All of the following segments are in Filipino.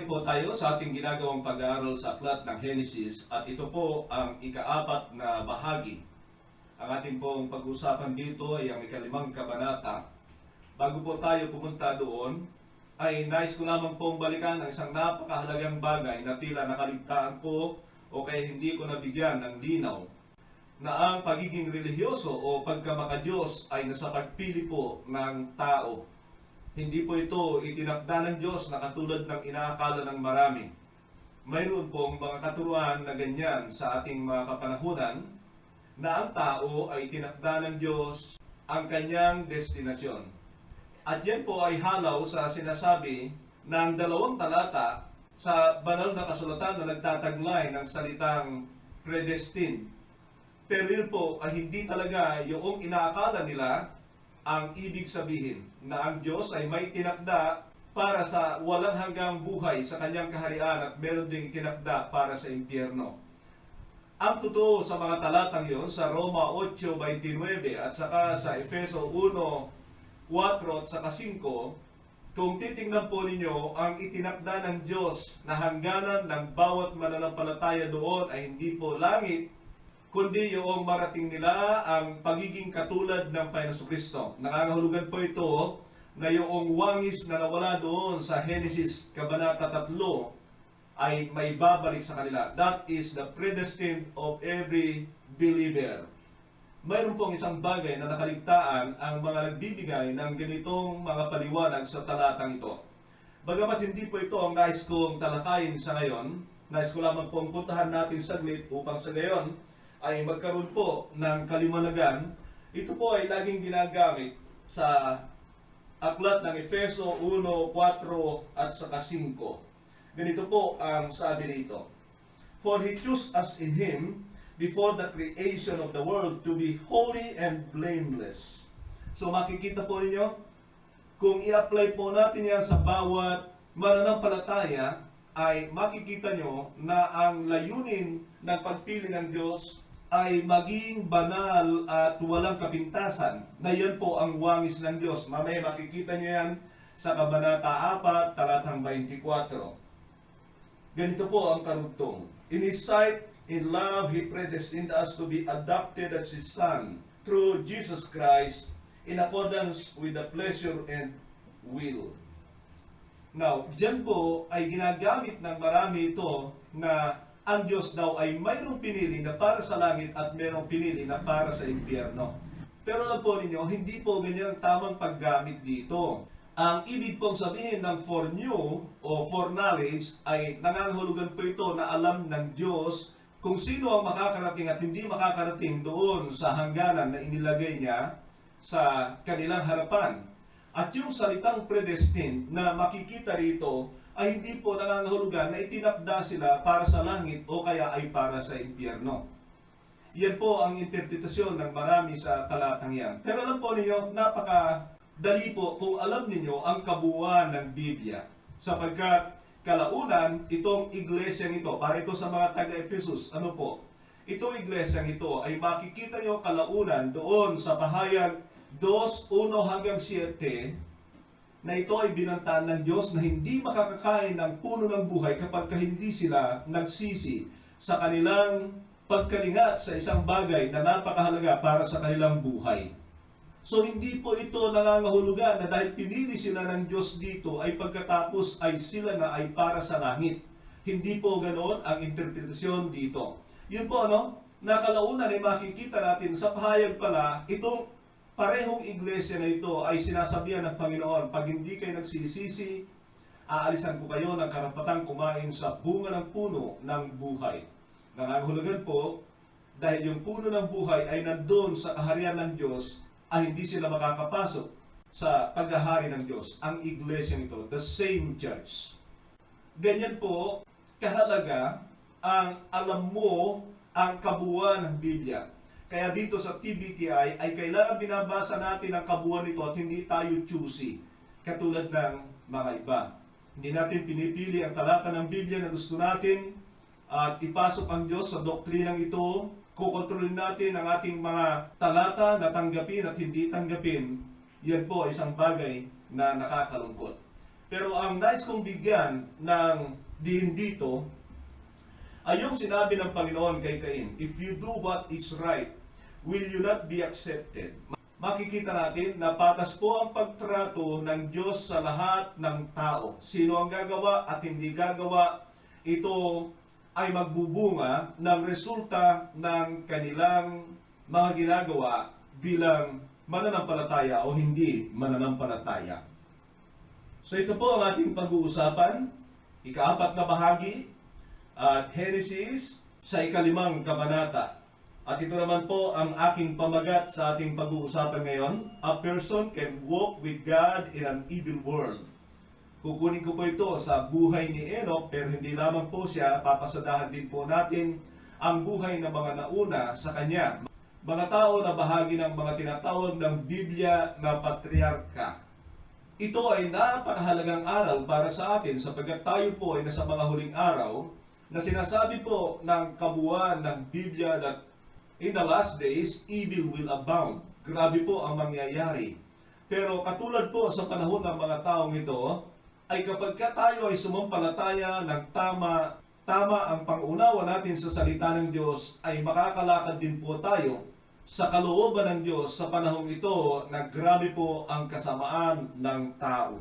Patuloy po tayo sa ating ginagawang pag-aaral sa aklat ng Henesis at ito po ang ika-4 na bahagi. Ang ating pong pag-usapan dito ay ang ika-5 kabanata. Bago po tayo pumunta doon, ay nais ko lamang pong balikan ang isang napakahalagang bagay na tila nakaligtaan ko o kaya hindi ko nabigyan ng linaw, na ang pagiging relihiyoso o pagkamakadiyos ay nasa pagpili po ng tao. Hindi po ito itinakda ng Diyos na katulad ng inaakala ng marami. Mayroon pong mga katuruan na ganyan sa ating mga kapanahunan na ang tao ay itinakda ng Diyos ang kanyang destinasyon. At yan po ay halaw sa sinasabi ng 2 talata sa banal na kasulatan na nagtataglay ng salitang predestined. Pero yun po ay hindi talaga yung inaakala nila ang ibig sabihin na ang Diyos ay may tinakda para sa walang hanggang buhay sa kanyang kaharian at meron ding tinakda para sa impyerno. Ang totoo sa mga talatang yon sa Roma 8:29 at saka sa Efeso 1:4 at saka 5, kung titingnan po ninyo, ang itinakda ng Diyos na hangganan ng bawat mananampalataya doon ay hindi po langit, kundi yung marating nila ang pagiging katulad ng Panginoon Kristo. Nangangahulugan po ito na yung wangis na nawala doon sa Henesis Kabanata 3 ay may babalik sa kanila. That is the predestined of every believer. Mayroon pong isang bagay na nakaligtaan ang mga nagbibigay ng ganitong mga paliwanag sa talatang ito. Bagamat hindi po ito ang nais kong talakayin sa ngayon, nais ko lamang pong puntahan natin saglit upang sa ngayon ay magkaroon po ng kaliwanagan. Ito po ay laging ginagamit sa aklat ng Efeso 1:4 at saka 5. Ganito po ang sabi dito. For He chose us in Him before the creation of the world to be holy and blameless. So makikita po ninyo, kung i-apply po natin yan sa bawat mananampalataya, ay makikita nyo na ang layunin ng pagpili ng Diyos ay maging banal at walang kapintasan, na yan po ang wangis ng Diyos. Mamaya makikita nyo yan sa Kabanata 4, talatang 24. Ganito po ang karugtong. In His sight, in love, He predestined us to be adopted as His Son through Jesus Christ in accordance with the pleasure and will. Now, dyan po ay ginagamit ng marami ito na ang Diyos daw ay mayroong pinili na para sa langit at mayroong pinili na para sa impyerno. Pero alam po ninyo, hindi po ganyan ang tamang paggamit dito. Ang ibig pong sabihin ng foreknew o foreknowledge ay nangangahulugan po ito na alam ng Diyos kung sino ang makakarating at hindi makakarating doon sa hangganan na inilagay niya sa kanilang harapan. At yung salitang predestined na makikita rito ay hindi po nangangahulugan na itinakda sila para sa langit o kaya ay para sa impyerno. Yan po ang interpretasyon ng marami sa talatang yan. Pero alam po ninyo, napakadali po kung alam ninyo ang kabuuan ng Biblia. Sapagkat kalaunan, itong iglesyang ito, para ito sa mga taga-Ephesus, ano po? Itong iglesyang ito ay makikita nyo kalaunan doon sa pahayag 2:1-7, na ito ay binantaan ng Diyos na hindi makakakain ng puno ng buhay kapag hindi sila nagsisi sa kanilang pagkalingat sa isang bagay na napakahalaga para sa kanilang buhay. So hindi po ito nangangahulugan na dahil pinili sila ng Diyos dito ay pagkatapos ay sila na ay para sa langit. Hindi po ganoon ang interpretasyon dito. Yun po nakalaunan ay makikita natin sa pahayag pala, itong parehong iglesia na ito ay sinasabihan ng Panginoon, pag hindi kayo nagsisisi, aalisan ko kayo ng karapatang kumain sa bunga ng puno ng buhay. Nangangahulugan po, dahil yung puno ng buhay ay nandun sa kaharian ng Diyos, ay hindi sila makakapasok sa paghahari ng Diyos. Ang iglesia nito, the same church. Ganyan po, kahalaga ang alam mo ang kabuuan ng Biblia. Kaya dito sa TBTI ay kailangan binabasa natin ang kabuuan nito at hindi tayo choosy, katulad ng mga iba. Hindi natin pinipili ang talata ng Biblia na gusto natin at ipasok ang Diyos sa doktrinang ito. Kukontrolin natin ang ating mga talata na tanggapin at hindi tanggapin. Yan po isang bagay na nakakalungkot. Pero ang nais kong bigyan ng din dito ay yung sinabi ng Panginoon kay Cain, if you do what is right, will you not be accepted? Makikita natin na patas po ang pagtrato ng Diyos sa lahat ng tao. Sino ang gagawa at hindi gagawa, ito ay magbubunga ng resulta ng kanilang mga ginagawa bilang mananampalataya o hindi mananampalataya. So ito po ang ating pag-uusapan, ika-4 na bahagi, at Genesis sa 5 kabanata. At ito naman po ang aking pamagat sa ating pag-uusapan ngayon, a person can walk with God in an evil world. Kukunin ko po ito sa buhay ni Enoch, pero hindi lamang po siya, papasadahan din po natin ang buhay ng mga nauna sa kanya. Mga tao na bahagi ng mga tinatawag ng Biblia na patriarka. Ito ay napakahalagang araw para sa atin sapagkat tayo po ay nasa mga huling araw na sinasabi po ng kabuuan ng Biblia that in the last days, evil will abound. Grabe po ang mangyayari. Pero katulad po sa panahon ng mga taong ito, ay kapag tayo ay sumampalataya ng tama ang pangunawa natin sa salita ng Diyos, ay makakalakad din po tayo sa kalooban ng Diyos sa panahong ito na grabe po ang kasamaan ng tao.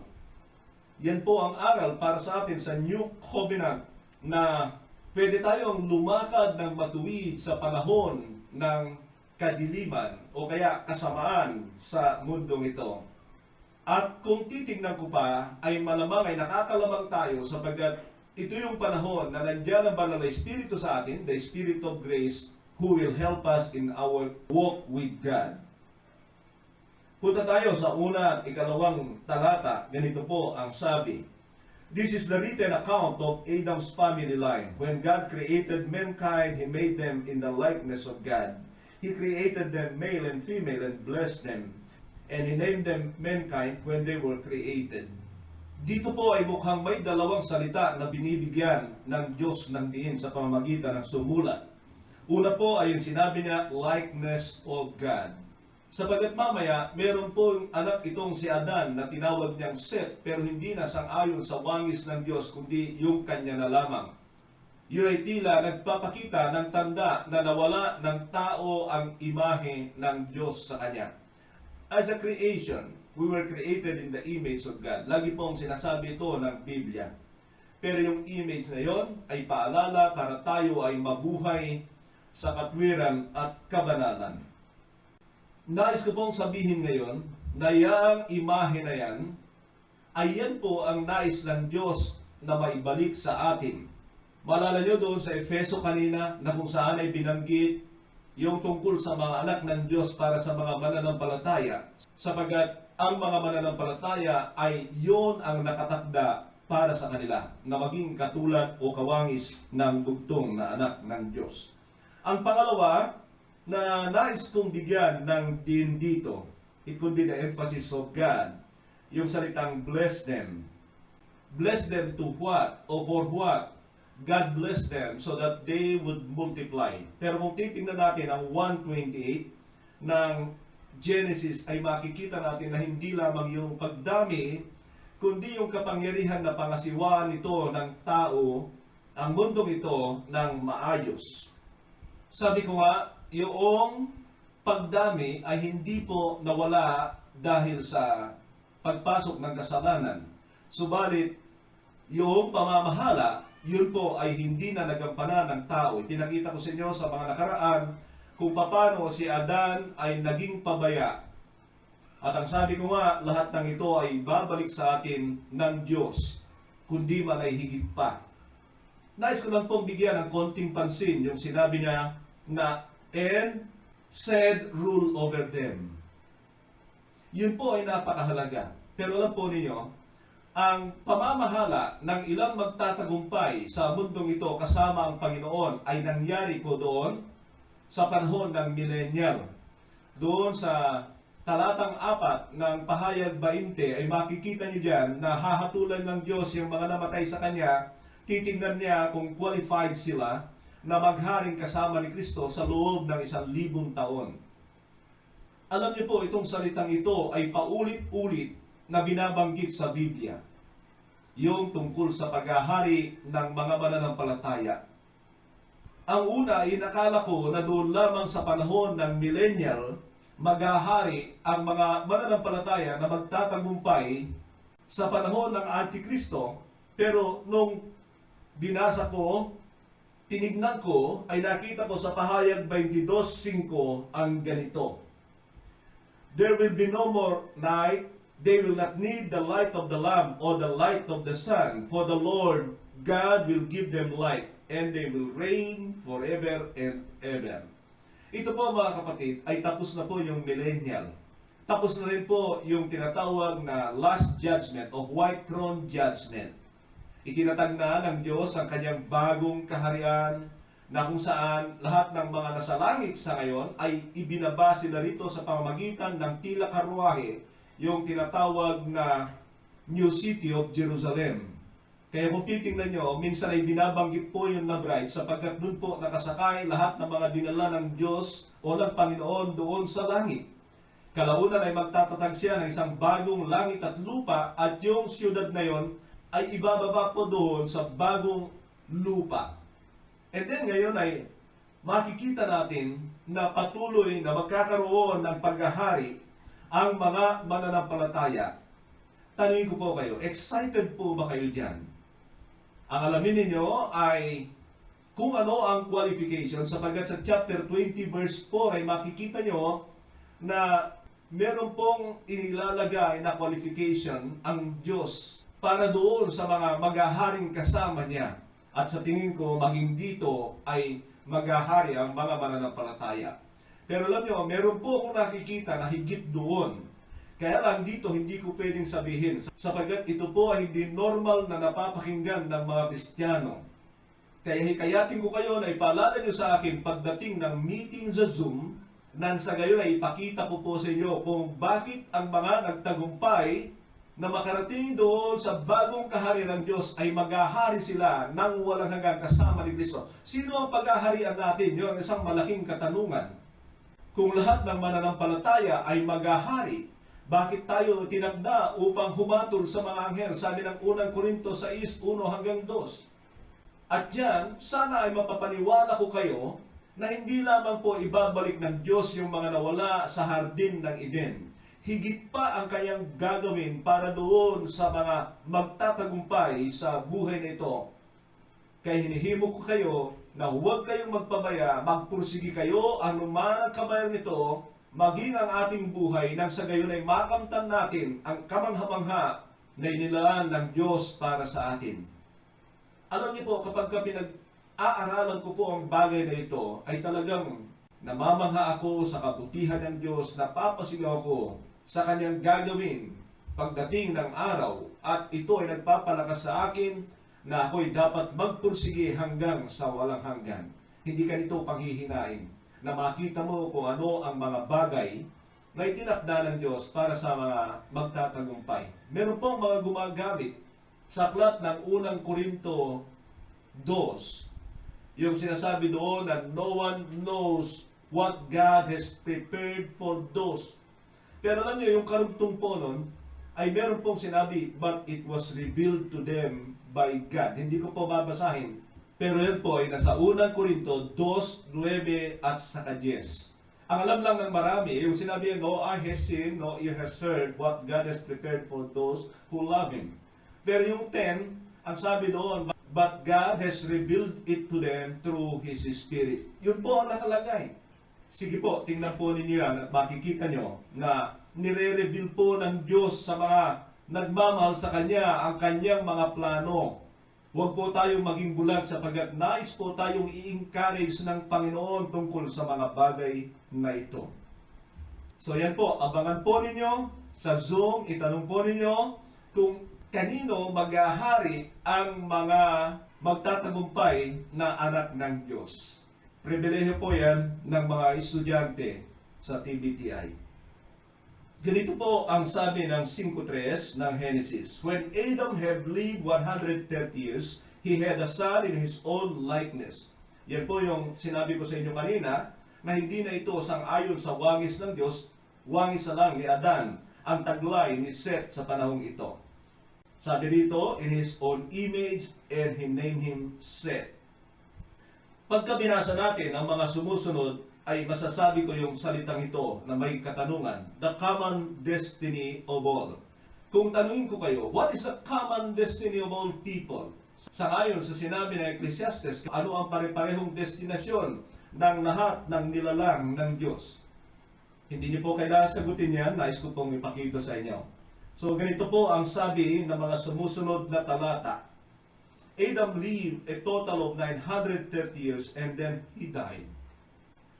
Yan po ang aral para sa atin sa New Covenant na pwede tayong lumakad ng matuwid sa panahon ng kadiliman o kaya kasamaan sa mundong ito. At kung titignan ko pa, ay malamang ay nakakalamang tayo sapagkat ito yung panahon na nandiyan ang banal na Espiritu sa atin, the Spirit of grace, who will help us in our walk with God. Punta tayo sa una at 2 talata, ganito po ang sabi. This is the written account of Adam's family line. When God created mankind, He made them in the likeness of God. He created them male and female and blessed them. And He named them mankind when they were created. Dito po ay mukhang may dalawang salita na binibigyan ng Diyos ng diin sa pamamagitan ng sumulat. Una po ay yung sinabi niya, likeness of God. Sapagat mamaya, meron po yung anak itong si Adan na tinawag niyang Seth, pero hindi na sang-ayon sa wangis ng Diyos, kundi yung kanya na lamang. Yun ay tila nagpapakita ng tanda na nawala ng tao ang imahe ng Diyos sa kanya. As a creation, we were created in the image of God. Lagi pong sinasabi ito ng Biblia. Pero yung image na yon ay paalala para tayo ay mabuhay sa katwiran at kabanalan. Nais ko pong sabihin ngayon na yung imahe na yan, ay yan po ang nais ng Diyos na maibalik sa atin. Malala nyo doon sa Efeso kanina na kung saan ay binanggit yung tungkol sa mga anak ng Diyos para sa mga mananampalataya. Sapagat ang mga mananampalataya ay yon ang nakatakda para sa kanila na maging katulad o kawangis ng bugtong na anak ng Diyos. Ang pangalawa, na nais kong bigyan ng din dito, it could be the emphasis of God, yung salitang bless them. Bless them to what? O for what? God bless them so that they would multiply. Pero kung titingnan natin ang 1:28 ng Genesis, ay makikita natin na hindi lamang yung pagdami, kundi yung kapangyarihan na pangasiwaan nito ng tao, ang mundong ito, ng maayos. Sabi ko nga, yung pagdami ay hindi po nawala dahil sa pagpasok ng kasalanan. Subalit, yung pamamahala, yun po ay hindi na nagampanan ng tao. Pinakita ko sa inyo sa mga nakaraan kung paano si Adan ay naging pabaya. At ang sabi ko nga, lahat ng ito ay babalik sa atin ng Diyos, kundi man ay higit pa. Nais ko lang pong bigyan ng konting pansin yung sinabi niya na and said rule over them. Yun po ay napakahalaga. Pero alam po ninyo, ang pamamahala ng ilang magtatagumpay sa mundong ito kasama ang Panginoon ay nangyari po doon sa panahon ng millennial. Doon sa talatang 4 ng Pahayag 20 ay makikita niyo dyan na hahatulan ng Diyos yung mga namatay sa Kanya. Titingnan niya kung qualified sila na magharing kasama ni Kristo sa loob ng 1,000 taon. Alam niyo po, itong salitang ito ay paulit-ulit na binabanggit sa Biblia. yung tungkol sa paghahari ng mga mananampalataya. Ang una ay nakala ko na doon lamang sa panahon ng millennial, maghahari ang mga mananampalataya na magtatagumpay sa panahon ng Antikristo. Pero nung binasa ko, tinignan ko, ay nakita ko sa pahayag 22:5 ang ganito. There will be no more night, they will not need the light of the lamp or the light of the sun, for the Lord God will give them light, and they will reign forever and ever. Ito po mga kapatid, ay tapos na po yung millennial. Tapos na rin po yung tinatawag na last judgment o white throne judgment. Itinatag na ng Diyos ang kanyang bagong kaharian na kung saan lahat ng mga nasa langit sa ngayon ay ibinaba sila rito sa pamamagitan ng tila karwahe, yung tinatawag na New City of Jerusalem. Kaya kung titingnan nyo, minsan ay binabanggit po yung na bride sapagkat doon po nakasakay lahat ng mga dinala ng Diyos o ng Panginoon doon sa langit. Kalaunan ay magtatatag siya ng isang bagong langit at lupa at yung siyudad na yon ay ibababa po doon sa bagong lupa. And then ngayon ay makikita natin na patuloy na magkakaroon ng paghahari ang mga mananampalataya. Tanungin ko po kayo, excited po ba kayo dyan? Ang alamin ninyo ay kung ano ang qualification sapagkat sa chapter 20 verse 4 ay makikita nyo na meron pong inilalagay na qualification ang Diyos para doon sa mga maghaharing kasama niya. At sa tingin ko, maging dito ay maghahari ang mga mananampalataya. Pero alam nyo, meron po akong nakikita na higit doon. Kaya lang dito hindi ko pwedeng sabihin sapagkat ito po ay hindi normal na napapakinggan ng mga Kristiyano. Kaya hikayatin ko kayo na ipaalala nyo sa akin pagdating ng meeting sa Zoom nang sa gayon ay ipakita ko po sa inyo kung bakit ang mga nagtagumpay na makarating doon sa bagong kaharian ng Diyos ay maghahari sila nang walang hanggang kasama ni Kristo. Sino ang paghaharian natin? Yun ang isang malaking katanungan. Kung lahat ng mananampalataya ay maghahari, bakit tayo tinagda upang humatol sa mga anghel? Sabi ng unang Korinto 6:1-2. At yan, sana ay mapapaniwala ko kayo na hindi lamang po ibabalik ng Diyos yung mga nawala sa hardin ng Eden. Higit pa ang kanyang gagawin para doon sa mga magtatagumpay sa buhay na ito. Kaya hinihimo ko kayo na huwag kayong magpabaya, magpursigi kayo anuman ang kabayan nito, maging ang ating buhay nang sa gayon ay makamtan natin ang kamangha-mangha na inilaan ng Diyos para sa atin. Alam niyo po, kapag pinag-aaralan ko po ang bagay na ito, ay talagang namamangha ako sa kabutihan ng Diyos, napapasigaw ko sa kanyang gagawin pagdating ng araw, at ito ay nagpapalakas sa akin na ako'y dapat magpursige hanggang sa walang hanggan. Hindi ka nito panghihinain, na makita mo kung ano ang mga bagay na itinakda ng Diyos para sa mga magtatagumpay. Meron pong mga gumagamit sa aklat ng unang Korinto 2, yung sinasabi doon na no one knows what God has prepared for those. Pero alam niyo, yung karugtong po nun, ay meron pong sinabi, but it was revealed to them by God. Hindi ko po babasahin. Pero yan po ay nasa unang Korinto 2:9 at saka 10. Ang alam lang ng marami, yung sinabi, no eye has seen, no ear has heard what God has prepared for those who love Him. Pero yung 10, ang sabi doon, but God has revealed it to them through His Spirit. Yun po ang nakalagay. Sige po, tingnan po ninyo yan at makikita nyo na nire-reveal po ng Diyos sa mga nagmamahal sa Kanya ang Kanyang mga plano. Huwag po tayong maging bulag sapagkat nais po tayong i-encourage ng Panginoon tungkol sa mga bagay na ito. So yan po, abangan po ninyo sa Zoom, itanong po ninyo kung kanino maghahari ang mga magtatagumpay na anak ng Diyos. Pribilehiyo po yan ng mga estudyante sa TBTI. Ganito po ang sabi ng 5:3 ng Genesis. When Adam had lived 130 years, he had a son in his own likeness. Yan po yung sinabi ko sa inyo kanina, na hindi na ito sang-ayon sa wangis ng Diyos, wangis na lang ni Adan, ang taglay ni Seth sa panahong ito. Sabi dito, in His own image, and He named him Seth. Pagka binasa natin ang mga sumusunod, ay masasabi ko yung salitang ito na may katanungan, the common destiny of all. Kung tanungin ko kayo, what is the common destiny of all people? Sa ngayon, sa sinabi ng Ecclesiastes, ano ang pare-parehong destinasyon ng lahat ng nilalang ng Diyos? Hindi niyo po kailangan sagutin yan, nais ko pong ipakita sa inyo. So ganito po ang sabi ng mga sumusunod na talata. Adam lived a total of 930 years and then he died.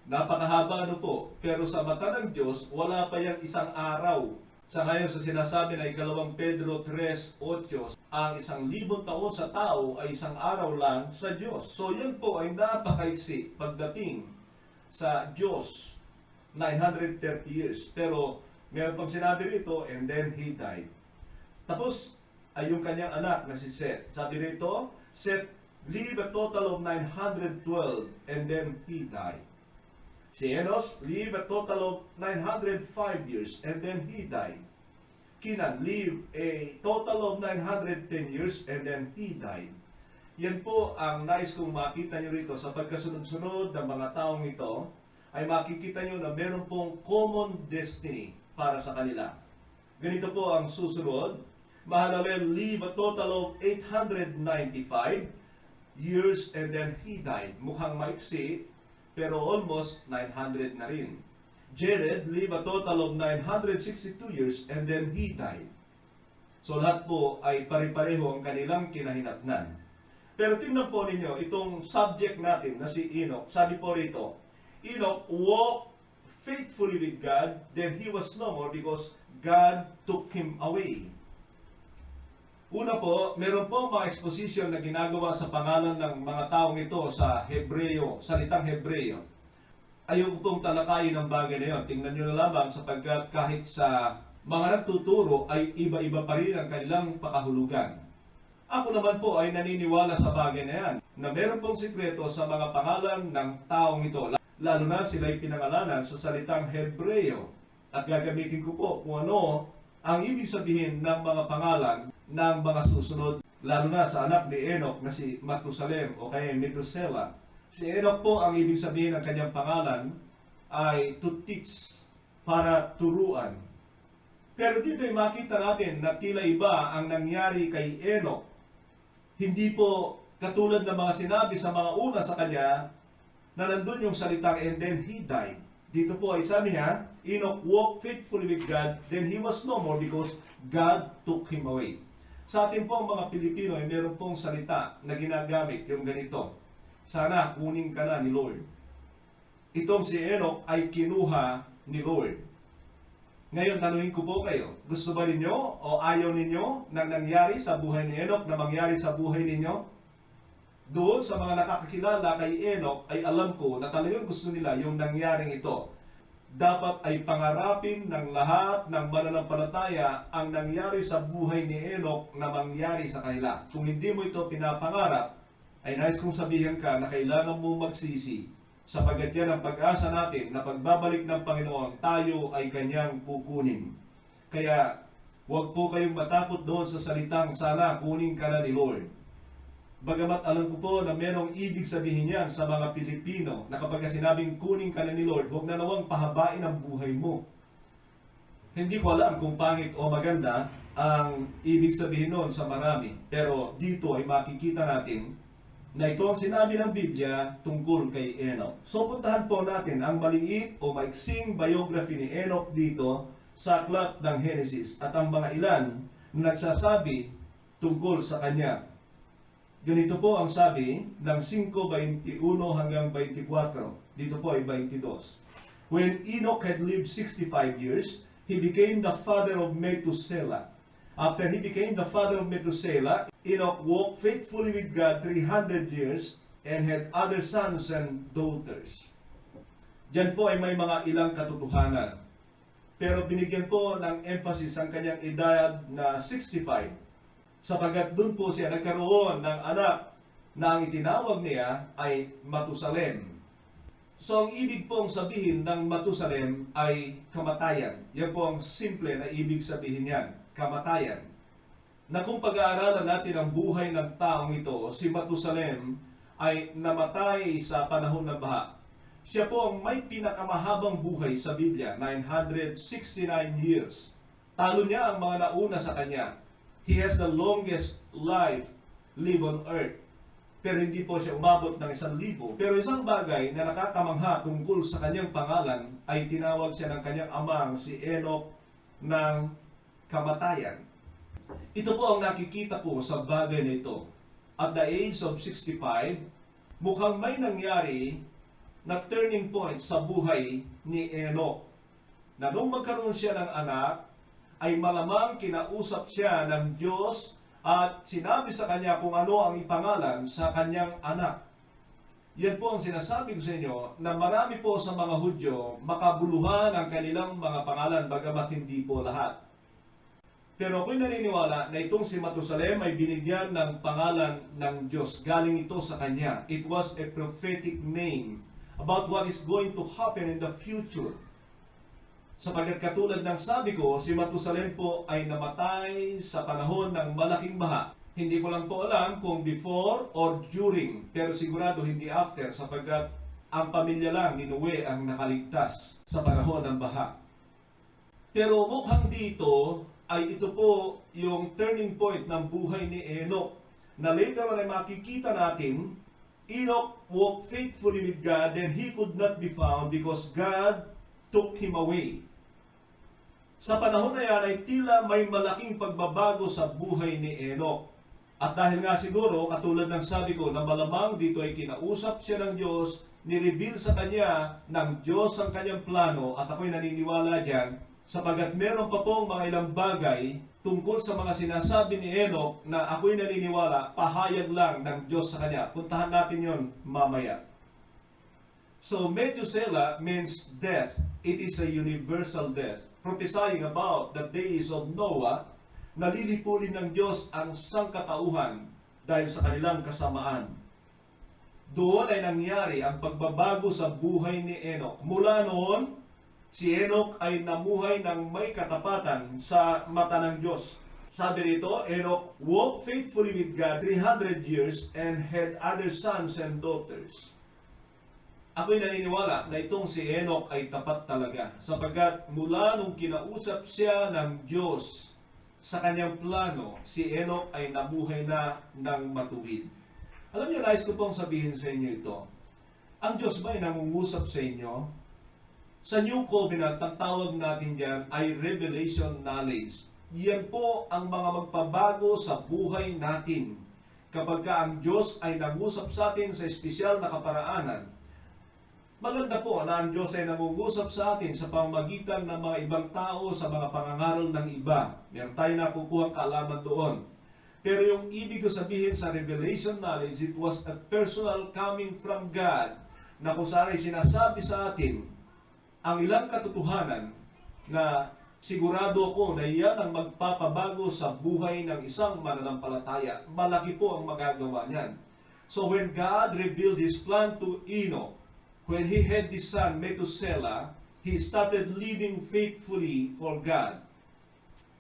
Napakahaba ano po, pero sa mata ng Diyos, wala pa yung isang araw. Sa ngayon sa sinasabi na ikalawang Pedro 3:8, ang 1,000 taon sa tao ay isang araw lang sa Diyos. So yan po ay napakaiksi pagdating sa Diyos, 930 years. Pero meron pang sinabi rito, and then he died. Tapos, ay yung kanyang anak na si Seth. Sabi rito, Seth lived a total of 912 and then he died. Si Enos lived a total of 905 years and then he died. Kenan lived a total of 910 years and then he died. Yan po ang nais kong makita nyo rito sa pagkasunod-sunod ng mga taong ito, ay makikita nyo na meron pong common destiny para sa kanila. Ganito po ang susunod. Mahalalel lived a total of 895 years and then he died. Mukhang maiksi, pero almost 900 na rin. Jared lived a total of 962 years and then he died. So lahat po ay pare-pareho ang kanilang kinahinatnan. Pero tingnan po ninyo, itong subject natin na si Enoch, sabi po rito, Enoch walked faithfully with God, then he was no more because God took him away. Una po, meron po mga exposition na ginagawa sa pangalan ng mga taong ito sa Hebreo, salitang Hebreo. Ayoko pong talakayin ang bagay na yun. Tingnan nyo na lamang sapagkat kahit sa mga nagtuturo ay iba-iba pa rin ang kanilang pakahulugan. Ako naman po ay naniniwala sa bagay na yan, na meron pong sikreto sa mga pangalan ng taong ito, lalo na sila'y pinangalanan sa salitang Hebreo. At gagamitin ko po kung ano ang ibig sabihin ng mga pangalan ng mga susunod, lalo na sa anak ni Enoch na si Matusalem o kaya Methuselah. Si Enoch po, ang ibig sabihin ng kanyang pangalan ay to teach, para turuan. Pero dito ay makita natin na tila iba ang nangyari kay Enoch. Hindi po katulad ng mga sinabi sa mga una sa kanya na nandun yung salitang and then he died. Dito po ay sabi niya, Enoch walked faithfully with God, then he was no more because God took him away. Sa atin po mga Pilipino ay meron pong salita na ginagamit yung ganito. Sana kunin ka na ni Lord. Itong si Enoch ay kinuha ni Lord. Ngayon tanungin ko po kayo, gusto ba ninyo o ayaw ninyo na nangyari sa buhay ni Enoch na mangyari sa buhay ninyo? Doon sa mga nakakakilala kay Enoch ay alam ko na talagang gusto nila yung nangyaring ito. Dapat ay pangarapin ng lahat ng mananampalataya ang nangyari sa buhay ni Enoch na mangyari sa kanila. Kung hindi mo ito pinapangarap, ay nais kong sabihin ka na kailangan mo magsisi, sapagkat yan ang pag-asa natin na pagbabalik ng Panginoon, tayo ay kanyang kukunin. Kaya huwag po kayong matakot doon sa salitang sana kunin ka na ni Lord. Bagamat alam ko po na merong ibig sabihin yan sa mga Pilipino na kapag sinabing kunin ka na ni Lord, huwag na nawang pahabain ang buhay mo. Hindi ko alam kung pangit o maganda ang ibig sabihin noon sa marami. Pero dito ay makikita natin na ito ang sinabi ng Biblia tungkol kay Enoch. So puntahan po natin ang maliit o maiksing biography ni Enoch dito sa aklat ng Genesis at ang mga ilan na nagsasabi tungkol sa kanya. Ganito po ang sabi ng 5:21 hanggang 24. Dito po ay 22. When Enoch had lived 65 years, he became the father of Methuselah. After he became the father of Methuselah, Enoch walked faithfully with God 300 years and had other sons and daughters. Diyan po ay may mga ilang katotohanan. Pero binigyan po ng emphasis ang kanyang edad na 65. Sapagat doon po siya nagkaroon ng anak na ang itinawag niya ay Matusalem. So ang ibig pong sabihin ng Matusalem ay kamatayan. Yan po ang simple na ibig sabihin niyan, kamatayan. na kung pag-aaralan natin ang buhay ng taong ito, si Matusalem ay namatay sa panahon ng baha. Siya po ang may pinakamahabang buhay sa Biblia, 969 years. Talo niya ang mga nauna sa kanya. He has the longest life live on earth. Pero hindi po siya umabot ng 1,000. Pero isang bagay na nakakamangha tungkol sa kanyang pangalan ay tinawag siya ng kanyang amang si Enoch ng kamatayan. Ito po ang nakikita po sa bagay na ito. At the age of 65, mukhang may nangyari na turning point sa buhay ni Enoch. Na nung magkaroon siya ng anak, ay malamang kinausap siya ng Diyos at sinabi sa kanya kung ano ang ipangalan sa kanyang anak. Yan po ang sinasabi ko sa inyo na marami po sa mga Hudyo makabuluhan ang kanilang mga pangalan bagamat hindi po lahat. Pero ako'y naniniwala na itong si Matusalem ay binigyan ng pangalan ng Diyos. Galing ito sa kanya. It was a prophetic name about what is going to happen in the future. Sapagkat katulad ng sabi ko, si Matusalem po ay namatay sa panahon ng malaking baha. Hindi ko lang po alam kung before or during, pero sigurado hindi after sapagkat ang pamilya lang ni Noe ang nakaligtas sa panahon ng baha. Pero mukhang dito ay ito po yung turning point ng buhay ni Enoch na later on ay makikita natin. Enoch walked faithfully with God, then he could not be found because God took him away. Sa panahon na yan ay tila may malaking pagbabago sa buhay ni Enoch. At dahil nga siguro, katulad ng sabi ko, na malamang dito ay kinausap siya ng Diyos, nireveal sa kanya ng Diyos ang kanyang plano, at ako'y naniniwala dyan, sapagat meron pa pong mga ilang bagay tungkol sa mga sinasabi ni Enoch na ako'y naniniwala, pahayag lang ng Diyos sa kanya. Puntahan natin yon mamaya. So, Methuselah means death. It is a universal death. Prophesying about the days of Noah, nalilipulin ng Diyos ang sangkatauhan dahil sa kanilang kasamaan. Doon ay nangyari ang pagbabago sa buhay ni Enoch. Mula noon, si Enoch ay namuhay ng may katapatan sa mata ng Diyos. Sabi rito, Enoch walked faithfully with God 300 years and had other sons and daughters. Ako'y naniniwala na itong si Enoch ay tapat talaga sapagkat mula nung kinausap siya ng Diyos sa kanyang plano, si Enoch ay nabuhay na ng matuwid. Alam niyo, nais ko pong sabihin sa inyo ito. Ang Diyos ba ay nangungusap sa inyo? Sa New Covenant, ang tawag natin dyan ay revelation knowledge. Yan po ang mga magpabago sa buhay natin. Kapag ang Diyos ay nangusap sa atin sa espesyal na kaparaanan, maganda po na ang Diyos ay nangungusap sa atin sa pamamagitan ng mga ibang tao sa mga pangangaral ng iba. Meron tayo nakukuha kaalaman doon. Pero yung ibig ko sabihin sa revelation knowledge, it was a personal coming from God na kung saan ay sinasabi sa atin ang ilang katotohanan na sigurado ako na iyan ang magpapabago sa buhay ng isang mananampalataya. Malaki po ang magagawa niyan. So when God revealed His plan to Enoch, when he had this son, Methuselah, he started living faithfully for God.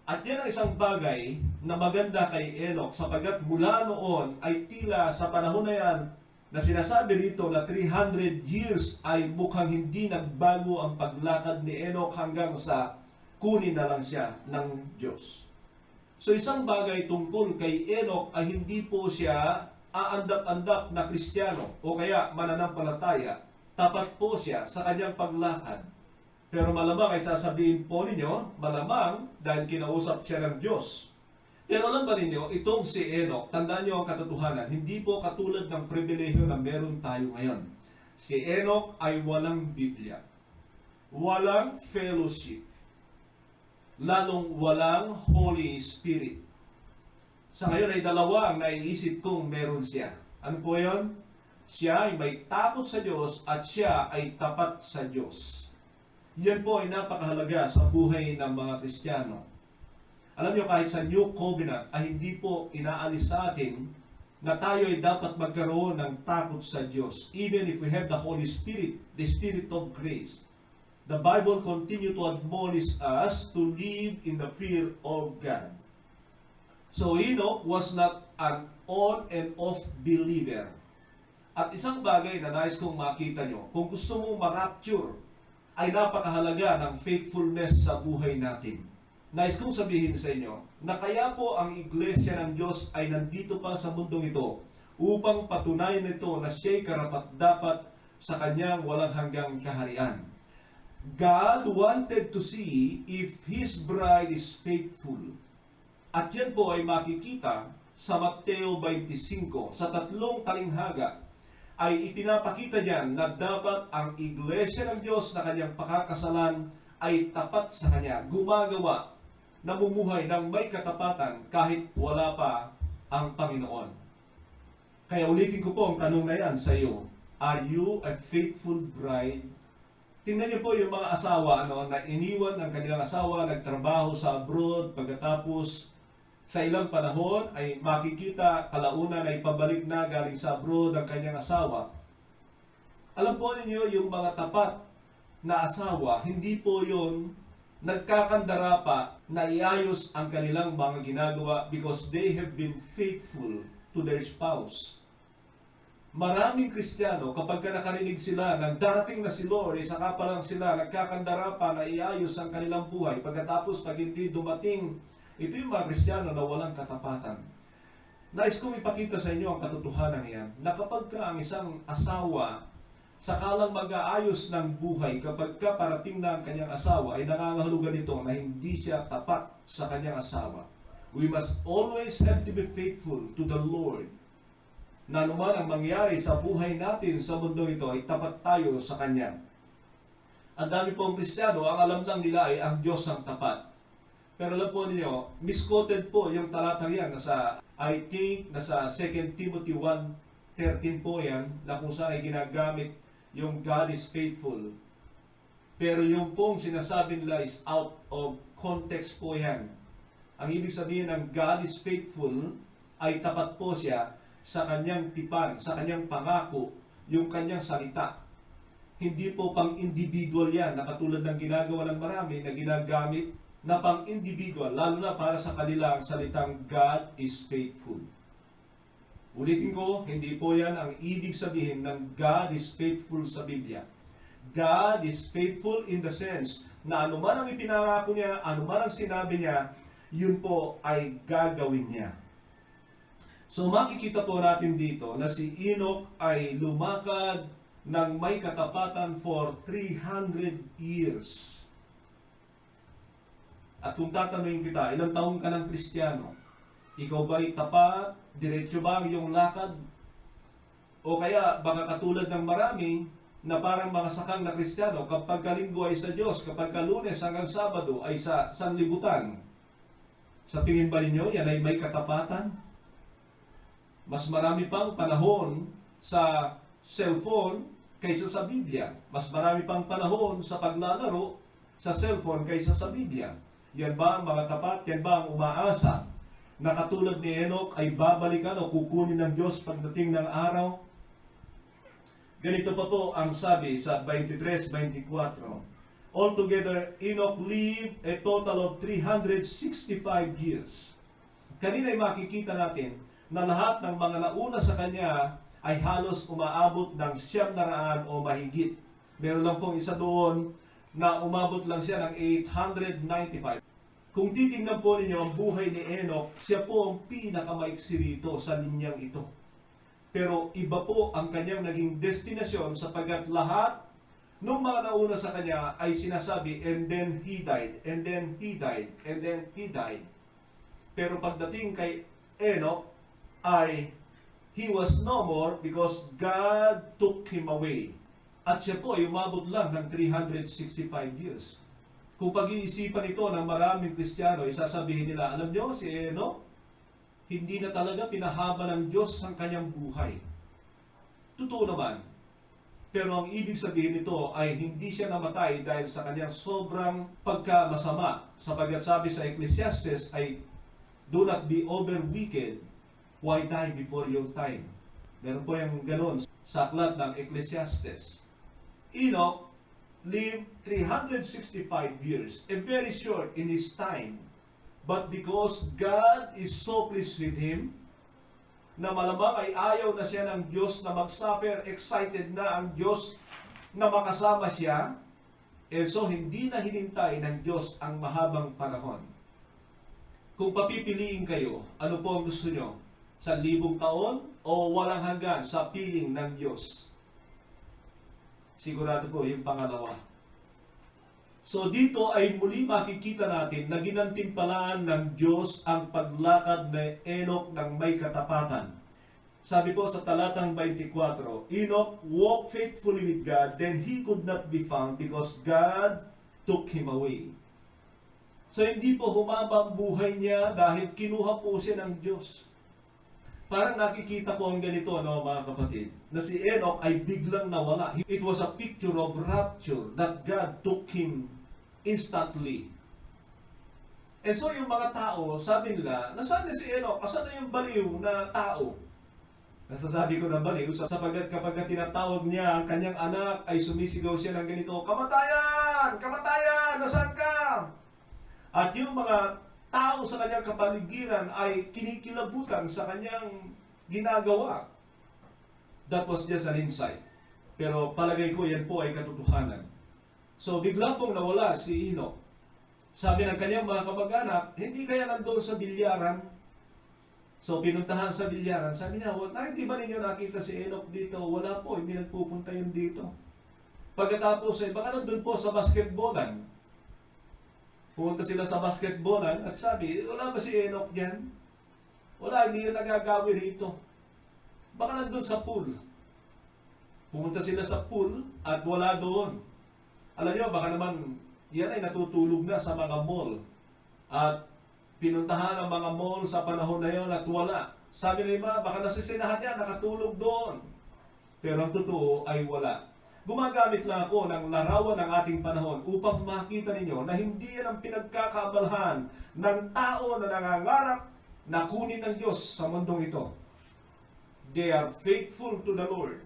At yan ang isang bagay na maganda kay Enoch sapagkat mula noon ay tila sa panahon na yan na sinasabi rito na 300 years ay mukhang hindi nagbago ang paglakad ni Enoch hanggang sa kunin na lang siya ng Diyos. So isang bagay tungkol kay Enoch ay hindi po siya aandap-andap na Kristiyano o kaya mananampalataya. Tapat po siya sa kanyang paglakad. Pero malamang ay sasabihin po ninyo, malamang dahil kinausap siya ng Diyos. Pero alam ba ninyo, itong si Enoch, tandaan niyo ang katotohanan, hindi po katulad ng pribilehyo na meron tayo ngayon. Si Enoch ay walang Biblia, walang fellowship, lalong walang Holy Spirit. Sa ngayon ay dalawa ang naiisip kong meron siya. Ano po yun? Siya ay may takot sa Diyos at siya ay tapat sa Diyos. Yan po ay napakahalaga sa buhay ng mga Kristiyano. Alam niyo, kahit sa New Covenant ay hindi po inaalis sa atin na tayo ay dapat magkaroon ng takot sa Diyos. Even if we have the Holy Spirit, the Spirit of grace. The Bible continue to admonish us to live in the fear of God. So Enoch was not an on and off believer. At isang bagay na nais kong makita nyo, kung gusto mong ma-rapture, ay napakahalaga ng faithfulness sa buhay natin. Nais kong sabihin sa inyo na kaya po ang Iglesia ng Diyos ay nandito pa sa mundong ito upang patunayan nito na siya'y karapat-dapat sa kanyang walang hanggang kaharian. God wanted to see if His bride is faithful. At yan po ay makikita sa Mateo 25, sa 3 talinghaga, ay ipinapakita diyan na dapat ang Iglesia ng Diyos na kanyang pakakasalan ay tapat sa Kanya, gumagawa, namumuhay ng may katapatan kahit wala pa ang Panginoon. Kaya ulitin ko po ang tanong na yan sa iyo. Are you a faithful bride? Tingnan niyo po yung mga asawa na iniwan ng kanilang asawa, nagtrabaho sa abroad, pagkatapos sa ilang panahon ay makikita kalaunan ay pabalik na galing sa abroad ang kanyang asawa. Alam po ninyo, yung mga tapat na asawa, hindi po yun nagkakandara pa na iayos ang kanilang mga ginagawa because they have been faithful to their spouse. Maraming Kristiyano, kapag nakarinig sila ng darating na si Lord, saka pa lang sila nagkakandara pa na iayos ang kanilang buhay. Pagkatapos, pag hindi dumating, ito yung mga Kristiyano na walang katapatan. Nais kong ipakita sa inyo ang katotohanan yan, na kapag ka ang isang asawa, sakalang mag-aayos ng buhay, kapag ka parating na ang kanyang asawa, ay nangangahulugan ito na hindi siya tapat sa kanyang asawa. We must always have to be faithful to the Lord. Na naman ang mangyari sa buhay natin sa mundo ito, ay tapat tayo sa Kanya. Ang dami pong Kristiyano, ang alam lang nila ay ang Diyos ang tapat. Pero alam po ninyo, misquoted po yung talatang yan, I think, nasa 2 Timothy 1:13 po yan, na kung saan ay ginagamit yung God is faithful. Pero yung pong sinasabi nila is out of context po yan. Ang ibig sabihin ng God is faithful, ay tapat po siya sa kanyang tipan, sa kanyang pangako, yung kanyang salita. Hindi po pang individual yan, na katulad ng ginagawa ng marami na ginagamit na pang individual, lalo na para sa kanilang salitang God is faithful. Ulitin ko, hindi po yan ang ibig sabihin ng God is faithful sa Biblia. God is faithful in the sense na anuman ang ipinangako niya, anuman ang sinabi niya, yun po ay gagawin niya. So makikita po natin dito na si Enoch ay lumakad ng may katapatan for 300 years. At kung tatanungin kita, ilang taon ka ng Kristiyano? Ikaw ba'y tapat? Diretso ba ang iyong lakad? O kaya baka katulad ng marami na parang mga sakang na Kristiyano, kapag kalinggo ay sa Diyos, kapag Lunes hanggang Sabado ay sa sanlibutan. Sa tingin ba ninyo, yan ay may katapatan? Mas marami pang panahon sa cellphone kaysa sa Biblia. Mas marami pang panahon sa paglalaro sa cellphone kaysa sa Biblia. Yan ba ang mga tapat? Yan ba ang umaasa na katulad ni Enoch ay babalikan o kukunin ng Diyos pagdating ng araw? Ganito pa po ang sabi sa 23-24. Altogether, Enoch lived a total of 365 years. Kanina ay makikita natin na lahat ng mga nauna sa kanya ay halos umaabot ng 900 o mahigit. Meron lang pong isa doon na umabot lang siya ng 895. Kung titingnan po ninyo ang buhay ni Enoch, siya po ang pinakamaiksi rito sa linyang ito. Pero iba po ang kanyang naging destinasyon sapagkat lahat ng mga nauna sa kanya ay sinasabi, and then he died, and then he died, and then he died. Pero pagdating kay Enoch, he was no more because God took him away. At siya po ay umabot lang ng 365 years. Kung pag-iisipan ito ng maraming Kristiyano, isasabihin nila, alam nyo, si Enoch, hindi na talaga pinahaba ng Diyos ang kanyang buhay. Totoo naman. Pero ang ibig sabihin nito ay hindi siya namatay dahil sa kanyang sobrang pagkamasama. Sapagkat sabi sa Ecclesiastes ay, do not be over wicked. Why die before your time? Meron po yung ganun sa aklat ng Ecclesiastes. Enoch lived 365 years, a very short in his time. But because God is so pleased with him, na malamang ay ayaw na siya ng Diyos na mag-suffer, excited na ang Diyos na makasama siya, and so hindi na hinintay ng Diyos ang mahabang panahon. Kung papipiliin kayo, ano po ang gusto nyo? 1,000 taon o walang hanggan sa piling ng Diyos? Sigurado po yung pangalawa. So dito ay muli makikita natin na ginantimpalaan ng Diyos ang paglakad ni Enoch ng may katapatan. Sabi po sa talatang 24, Enoch walked faithfully with God, then he could not be found because God took him away. So hindi po humaba ang buhay niya dahil kinuha po siya ng Diyos. Parang nakikita po ang ganito, mga kapatid, na si Enoch ay biglang nawala. It was a picture of rapture that God took him instantly. And so yung mga tao, sabi nila, nasaan na si Enoch? Asan na yung baliw na tao? Nasasabi ko na baliw sapagkat kapag tinatawag niya ang kanyang anak ay sumisigaw siya ng ganito, "Kamatayan! Kamatayan! Nasaan ka?" At yung mga tao sa kanyang kapaligiran ay kinikilabutan sa kanyang ginagawa. That was just an insight. Pero palagay ko yan po ay katotohanan. So bigla pong nawala si Enoch. Sabi ng kanyang mga kamag-anak, hindi kaya nandun sa bilyaran? So pinuntahan sa bilyaran, sabi niya, hindi ba ninyo nakita si Enoch dito? Wala po, hindi nagpupunta yun dito. Pagkatapos baka nandun po sa basketballan. Pumunta sila sa basketballan at sabi, wala ba si Enoch dyan? Wala, hindi yun nagagawi rito. Baka nandun sa pool. Pumunta sila sa pool at wala doon. Alam niyo, baka naman yan ay natutulog na sa mga mall. At pinuntahan ang mga mall sa panahon na yon at wala. Sabi ng iba, baka nasisinahan niya, nakatulog doon. Pero ang totoo ay wala. Gumagamit lang ako ng larawan ng ating panahon upang makita ninyo na hindi yan ang pinagkakaabalahan ng tao na nangangarap na kunin ng Diyos sa mundong ito. They are faithful to the Lord.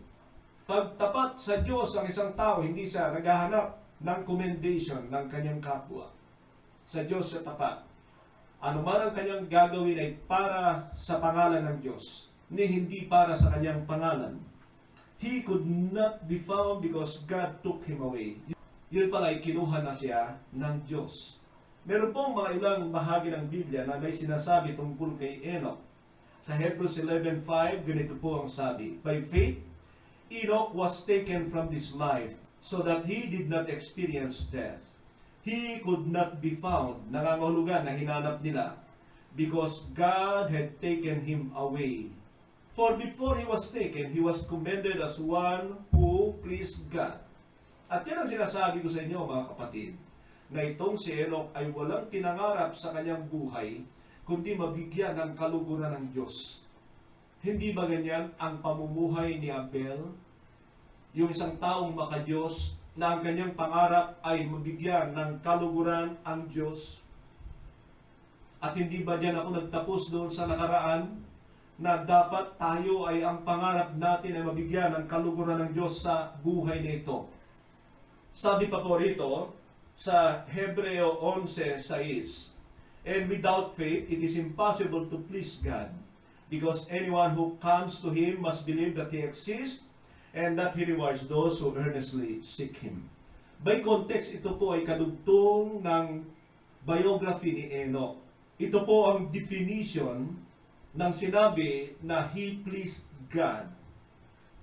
Pag tapat sa Diyos ang isang tao, hindi siya naghahanap ng commendation ng kanyang kapwa. Sa Diyos siya tapat. Ano man ang kanyang gagawin ay para sa pangalan ng Diyos, ni hindi para sa kanyang pangalan. He could not be found because God took him away. Yun pala ay kinuha na siya ng Diyos. Meron pong mga ilang bahagi ng Biblia na may sinasabi tungkol kay Enoch. Sa Hebrews 11:5, ganito po ang sabi, By faith, Enoch was taken from this life so that he did not experience death. He could not be found, nangangahulugan na hinanap nila, because God had taken him away. For before he was taken, he was commended as one who pleased God. At yan ang sinasabi ko sa inyo, mga kapatid, na itong si Enoch ay walang pinangarap sa kanyang buhay, kundi mabigyan ng kaluguran ng Diyos. Hindi ba ganyan ang pamumuhay ni Abel? Yung isang taong makadiyos na ang kanyang pangarap ay mabigyan ng kaluguran ang Diyos. At hindi ba diyan ako nagtapos doon sa nakaraan na dapat tayo ay ang pangarap natin ay mabigyan ng kaluguran ng Diyos sa buhay nito. Sabi pa po rito sa Hebreo 11:6, And without faith, it is impossible to please God, because anyone who comes to Him must believe that He exists, and that He rewards those who earnestly seek Him. By context, ito po ay kadugtong ng biography ni Enoch. Ito po ang definition nang sinabi na he pleased God.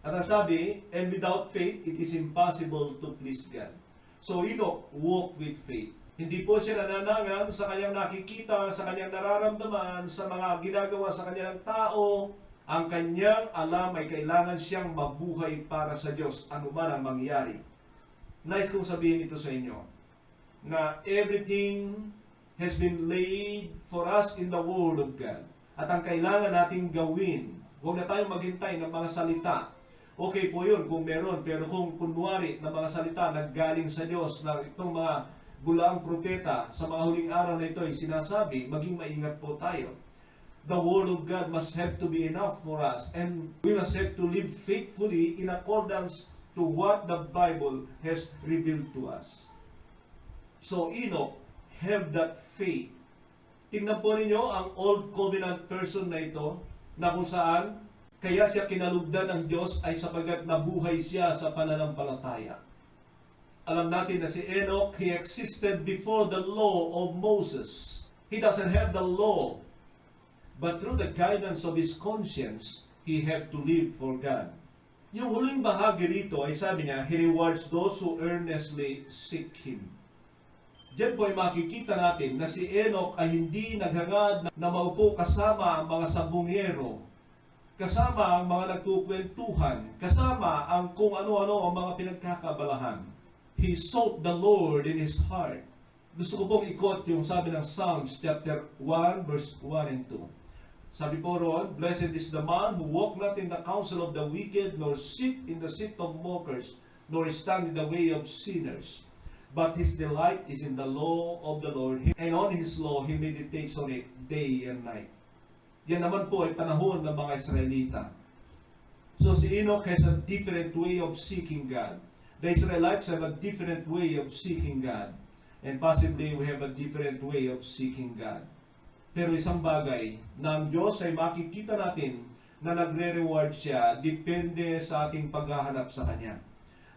At ang sabi, and without faith, it is impossible to please God. So Enoch walked with faith. Hindi po siya nananangan sa kanyang nakikita, sa kanyang nararamdaman, sa mga ginagawa sa kanyang tao. Ang kanyang alam ay kailangan siyang mabuhay para sa Diyos, anuman ang mangyari. Nice kong sabihin ito sa inyo, na everything has been laid for us in the Word of God. At ang kailangan nating gawin, huwag na tayong maghintay ng mga salita. Okay po yun kung meron, pero kung kunwari na mga salita naggaling sa Diyos, na itong mga bulaang propeta sa mga huling araw na ito ay sinasabi, maging maingat po tayo. The Word of God must have to be enough for us, and we must have to live faithfully in accordance to what the Bible has revealed to us. So Enoch had that faith. Tingnan po ninyo ang Old Covenant person na ito, na kung saan kaya siya kinalugdan ng Diyos ay sapagat nabuhay siya sa pananampalataya. Alam natin na si Enoch, he existed before the law of Moses. He doesn't have the law, but through the guidance of his conscience, he had to live for God. Yung huling bahagi rito ay sabi niya, he rewards those who earnestly seek Him. Diyan po ay makikita natin na si Enoch ay hindi naghangad na maupo kasama ang mga sabungero, kasama ang mga nagkukwentuhan, kasama ang kung ano-ano ang mga pinagkakabalahan. He sought the Lord in his heart. Gusto ko pong ikot yung sabi ng Psalms chapter 1 verse 1 and 2. Sabi po roon, blessed is the man who walk not in the counsel of the wicked, nor sit in the seat of mockers, nor stand in the way of sinners. But his delight is in the law of the Lord, and on his law he meditates on it day and night. Yan naman po ay panahon ng mga Israelita. So si Enoch has a different way of seeking God. The Israelites have a different way of seeking God. And possibly we have a different way of seeking God. Pero isang bagay na ang Diyos ay makikita natin na nagre-reward siya depende sa ating paghahanap sa Kanya.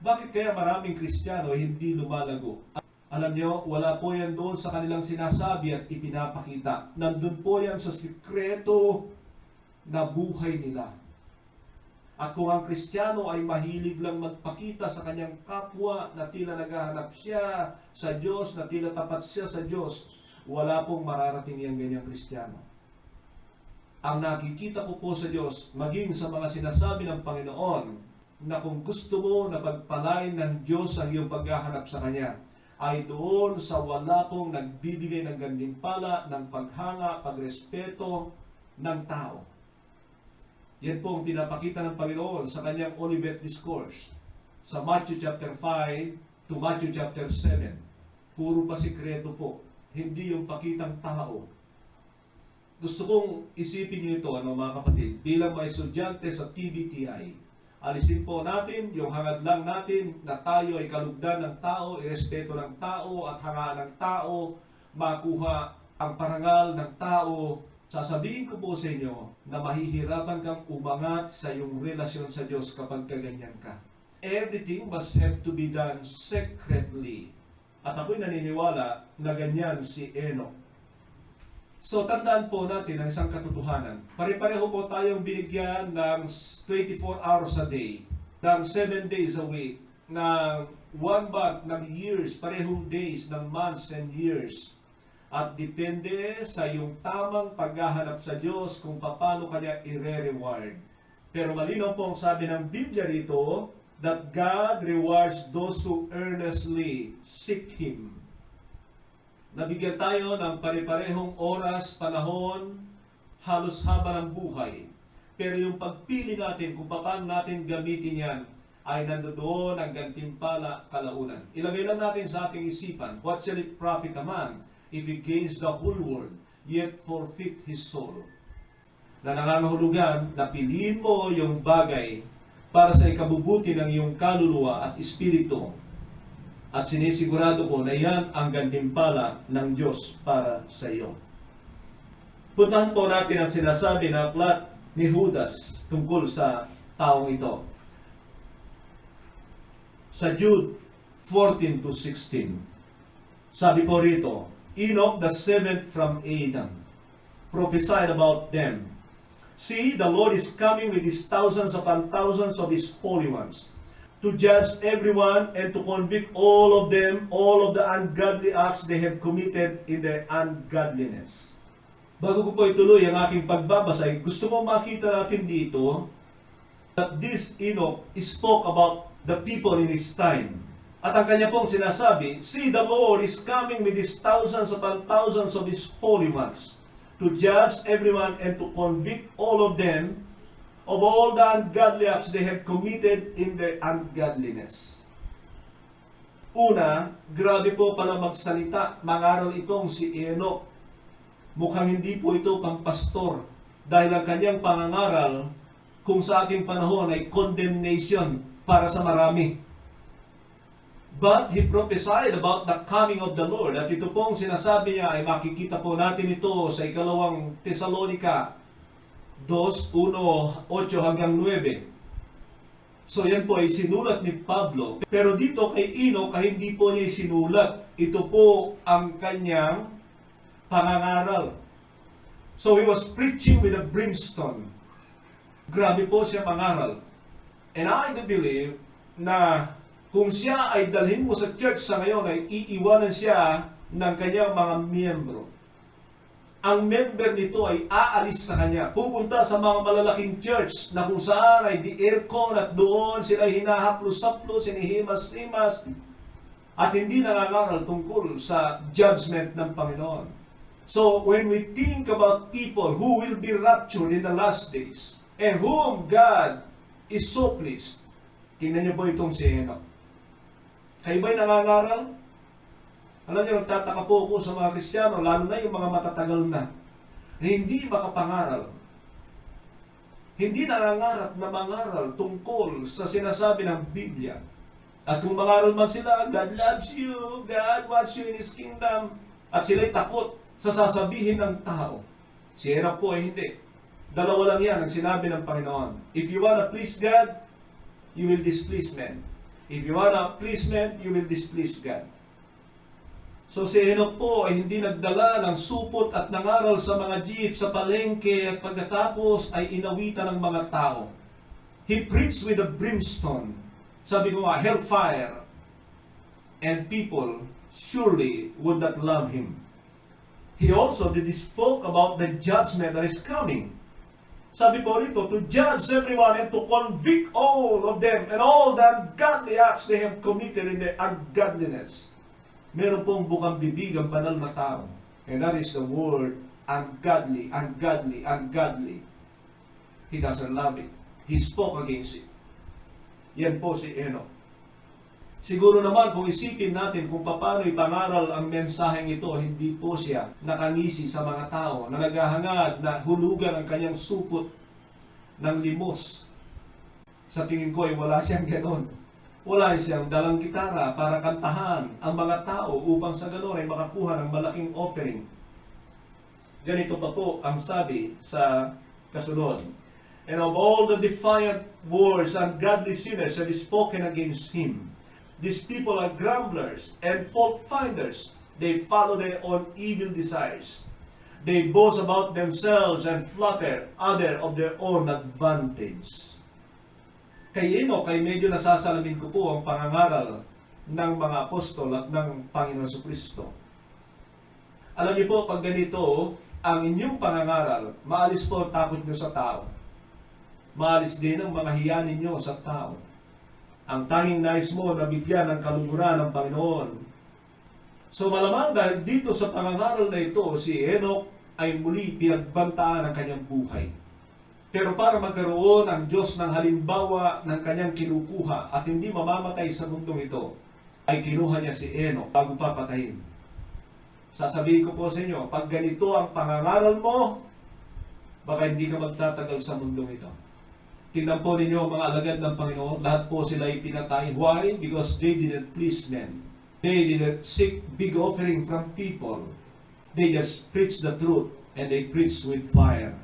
Bakit kaya maraming Kristiyano hindi lumalago? Alam nyo, wala po yan doon sa kanilang sinasabi at ipinapakita. Nandun po yan sa sikreto na buhay nila. At kung ang Kristiyano ay mahilig lang magpakita sa kanyang kapwa na tila naghahanap siya sa Diyos, na tila tapat siya sa Diyos, wala pong mararating yung ganyang Kristiyano. Ang nakikita ko po sa Diyos, maging sa mga sinasabi ng Panginoon, na kung gusto mo na pagpalain ng Diyos ang iyong paghahanap sa Kanya, ay doon sa wala pong nagbibigay ng gantimpala, ng paghanga, pagrespeto ng tao. Yan po ang pinapakita ng Panginoon sa Kanyang Olivet Discourse, sa Matthew chapter 5 to Matthew chapter 7. Puro pa sikreto po, hindi yung pakitang tao. Gusto kong isipin niyo ito, mga kapatid, bilang mga estudyante sa TBTI. Alisin po natin yung hangad lang natin na tayo ay kalugdan ng tao, irespeto ng tao at hangaan ng tao, makuha ang parangal ng tao. Sasabihin ko po sa inyo na mahihirapan kang umangat sa iyong relasyon sa Diyos kapag kaganyan ka. Everything must have to be done secretly. At ako'y naniniwala na ganyan si Enoch. So, tandaan po natin ang isang katotohanan. Pare-pareho po tayong binigyan ng 24 hours a day, ng 7 days a week, ng 1 month, ng years, parehong days, ng months and years. At depende sa iyong tamang paghahanap sa Diyos kung paano Kanya i-reward. Pero malinaw po ang sabi ng Biblia rito, that God rewards those who earnestly seek Him. Nabigyan tayo ng pare-parehong oras, panahon, halos haba ng buhay. Pero yung pagpili natin kung paano natin gamitin yan, ay nandoon ang gantimpala kalaunan. Ilagay lang natin sa ating isipan, what shall it profit a man if he gains the whole world, yet forfeit his soul? Na nangangahulugan na piliin mo yung bagay para sa ikabubuti ng iyong kaluluwa at espiritu. At sinisigurado ko na yan ang gantimpala ng Diyos para sa iyo. Puntahan po natin ang sinasabi na aklat ni Judas tungkol sa taong ito. Sa Jude 14 to 16, sabi po rito, Enoch the seventh from Adam prophesied about them. See, the Lord is coming with his thousands upon thousands of his holy ones, to judge everyone and to convict all of them, all of the ungodly acts they have committed in their ungodliness. Bago ko po ituloy ang aking pagbabasa, gusto ko makita natin dito that this Enoch spoke about the people in his time. At ang kanya pong sinasabi, see, the Lord is coming with his thousands upon thousands of his holy ones, to judge everyone and to convict all of them of all the ungodly acts they have committed in their ungodliness. Una, grabe po pala magsalita, mangaral itong si Enoch. Mukhang hindi po ito pang pastor, dahil ang kanyang pangangaral kung sa ating panahon ay condemnation para sa marami. But he prophesied about the coming of the Lord. At ito pong sinasabi niya ay makikita po natin ito sa ikalawang Tesalonica 2:1-8 hanggang 9. So yan po ay sinulat ni Pablo. Pero dito kay Enoch ay hindi po niya sinulat. Ito po ang kanyang pangangaral. So he was preaching with a brimstone. Grabe po siya mangaral. And I do believe na kung siya ay dalhin mo sa church sa ngayon ay iiwanan siya ng kanyang mga miyembro. Ang member nito ay aalis sa kanya. Pupunta sa mga malalaking church na kung saan ay di aircon at doon sila hinahaplos-haplos, hinihimas-himas at hindi nangangaral tungkol sa judgment ng Panginoon. So when we think about people who will be raptured in the last days and whom God is so pleased, tingnan niyo po itong si Enoch. Kayo ba'y nangangaral? Alam niyo, nagtataka po ako sa mga Kristiyano, lalo na yung mga matatagal na hindi makapangaral. Hindi nangangarap na mangaral tungkol sa sinasabi ng Biblia. At kung mangaral man sila, God loves you, God wants you in His kingdom, at sila'y takot sa sasabihin ng tao. Si Enoch po ay hindi. Dalawa lang yan ang sinabi ng Panginoon. If you wanna please God, you will displease men. If you wanna please men, you will displease God. So si Enoch po ay hindi nagdala ng supot at nangaral sa mga jeep, sa palengke, at pagkatapos ay inawitan ng mga tao. He preached with a brimstone. Sabi ko nga, hellfire. And people surely would not love him. He also did spoke about the judgment that is coming. Sabi po rito, to judge everyone and to convict all of them and all the ungodly acts they have committed in their ungodliness. Meron pong bukang bibig ang banal na tao. And that is the word ungodly, ungodly, ungodly. He doesn't love it. He spoke against it. Yan po si Enoch. Siguro naman kung isipin natin kung paano ipangaral ang mensaheng ito, hindi po siya nakangisi sa mga tao na naghahangad na hulugan ang kanyang supot ng limos. Sa tingin ko ay wala siyang ganon. Wala siyang dalang gitara para kantahan ang mga tao upang sa ganon ay makakuha ng malaking offering. Ganito pa po ang sabi sa kasunod. And of all the defiant words and godly sinners have spoken against him, these people are grumblers and fault finders. They follow their own evil desires. They boast about themselves and flatter other of their own advantage. Kay Enoch ay medyo nasasalamin ko po ang pangangaral ng mga apostol at ng Panginoon Jesucristo. Alam niyo po, pag ganito ang inyong pangangaral, maalis po ang takot niyo sa tao. Maalis din ang mga hiya ninyo sa tao. Ang tanging nais mo na bigyan ng kaluguran ng Panginoon. So malamang dahil dito sa pangangaral na ito, si Enoch ay muli pinagbantaan ang kanyang buhay. Pero para magkaroon ang Diyos ng halimbawa ng kanyang kinukuha at hindi mamamatay sa mundong ito, ay kinuha niya si Enoch bago papatayin. Sasabihin ko po sa inyo, pag ganito ang pangangaral mo, baka hindi ka magtatagal sa mundong ito. Tingnan po ninyo ang mga alagad ng Panginoon, lahat po sila ay pinatay. Why? Because they didn't please men. They didn't seek big offering from people. They just preached the truth and they preached with fire.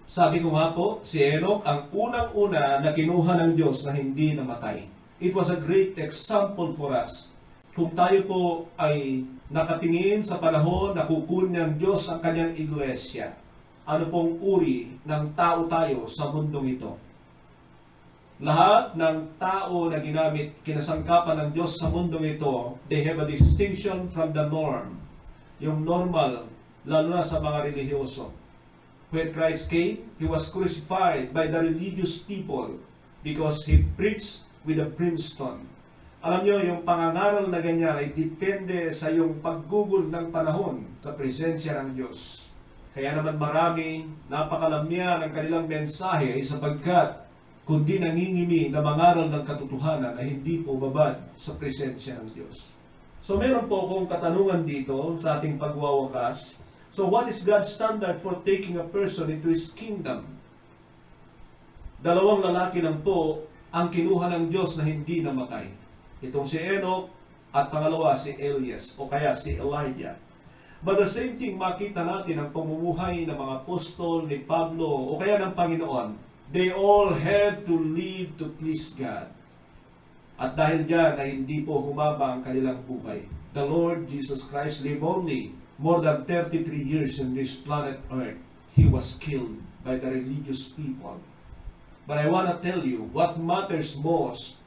Sabi ko nga po, si Enoch ang unang-una na kinuha ng Diyos na hindi namatay. It was a great example for us. Kung tayo po ay nakatingin sa panahon na kukunin ng Diyos ang kanyang iglesia, ano pong uri ng tao tayo sa mundong ito? Lahat ng tao na ginamit, kinasangkapan ng Diyos sa mundong ito, they have a distinction from the norm. Yung normal, lalo na sa mga relihiyoso. When Christ came, He was crucified by the religious people because He preached with a brimstone. Alam nyo, yung pangangaral na ganyan ay depende sa yung paggugol ng panahon sa presensya ng Diyos. Kaya naman marami, napakalamya ng kanilang mensahe ay sapagkat kundi nangingimi na mangaral ng katotohanan ay hindi po babad sa presensya ng Diyos. So meron po akong katanungan dito sa ating pagwawakas. So what is God's standard for taking a person into His kingdom? Dalawang lalaki lang po ang kinuha ng Diyos na hindi namatay. Itong si Enoch at pangalawa si Elias o kaya si Elijah. But the same thing, makita natin ang pamumuhay ng mga apostol ni Pablo o kaya ng Panginoon. They all had to live to please God. At dahil diyan ay hindi po humaba ang kanilang buhay. The Lord Jesus Christ lived only more than 33 years in this planet Earth. He was killed by the religious people. But I want to tell you, what matters most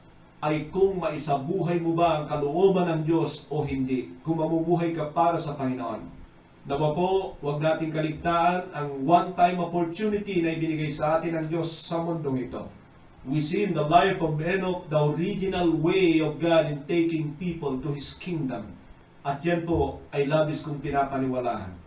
ay kung maisabuhay mo ba ang kalooban ng Diyos o hindi. Kung mamubuhay ka para sa Panginoon. Nawa po, huwag nating kaligtaan ang one-time opportunity na ibinigay sa atin ng Diyos sa mundong ito. We see in the life of Enoch the original way of God in taking people to His kingdom. At yan po ay labis kong pinapaniwalaan.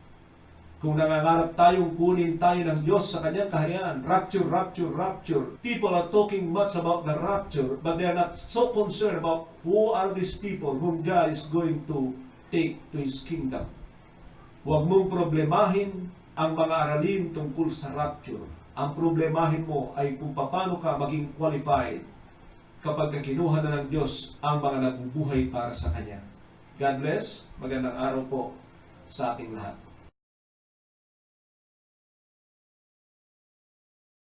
Kung nangangarap tayong kunin tayo ng Diyos sa kanyang kaharian, rapture, rapture, rapture. People are talking much about the rapture, but they are not so concerned about who are these people whom God is going to take to His kingdom. Huwag mong problemahin ang mga aralin tungkol sa rapture. Ang problemahin mo ay kung paano ka maging qualified kapag kinuha na ng Diyos ang mga nabubuhay para sa Kanya. God bless. Magandang araw po sa ating lahat.